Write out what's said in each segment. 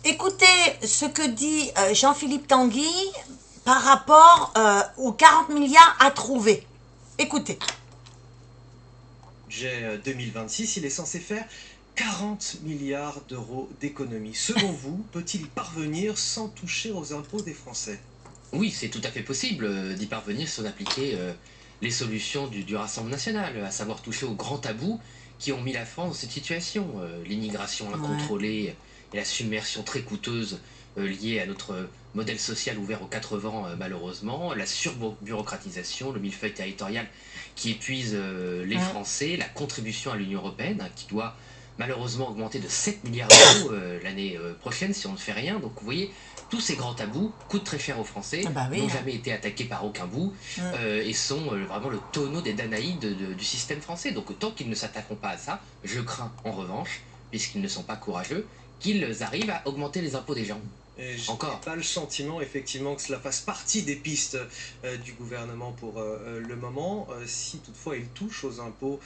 Écoutez ce que dit Jean-Philippe Tanguy par rapport aux 40 milliards à trouver. Écoutez. Budget 2026, il est censé faire 40 milliards d'euros d'économies. Selon vous, peut-il y parvenir sans toucher aux impôts des Français? Oui, c'est tout à fait possible d'y parvenir si on appliquait les solutions du Rassemblement national, à savoir toucher aux grands tabous qui ont mis la France dans cette situation. L'immigration Ouais. incontrôlée et la submersion très coûteuse liée à notre modèle social ouvert aux quatre vents, malheureusement, la surbureaucratisation, le millefeuille territorial qui épuise les Mm. Français, la contribution à l'Union européenne qui doit malheureusement augmenter de 7 milliards d'euros l'année prochaine si on ne fait rien. Donc vous voyez, tous ces grands tabous coûtent très cher aux Ah Français, bah oui. n'ont jamais été attaqués par aucun bout, Mm. et sont vraiment le tonneau des Danaïdes du système français. Donc tant qu'ils ne s'attaqueront pas à ça, je crains en revanche, puisqu'ils ne sont pas courageux, qu'ils arrivent à augmenter les impôts des gens. Et je n'ai Encore. pas le sentiment, effectivement, que cela fasse partie des pistes du gouvernement pour le moment. Si toutefois il touche aux impôts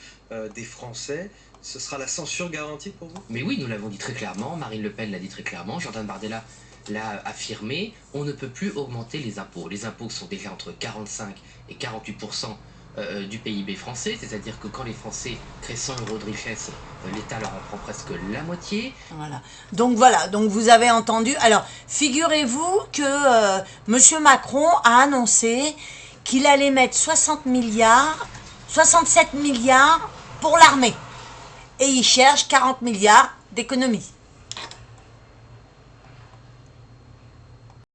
des Français, ce sera la censure garantie pour vous? Mais oui, nous l'avons dit très clairement, Marine Le Pen l'a dit très clairement, Jordan Bardella l'a affirmé, on ne peut plus augmenter les impôts. Les impôts sont déjà entre 45 et 48% du PIB français, c'est-à-dire que quand les Français créent 100 euros de richesse, l'État leur en prend presque la moitié. Voilà, donc vous avez entendu. Alors, figurez-vous que Monsieur Macron a annoncé qu'il allait mettre 60 milliards, 67 milliards pour l'armée. Et il cherche 40 milliards d'économies.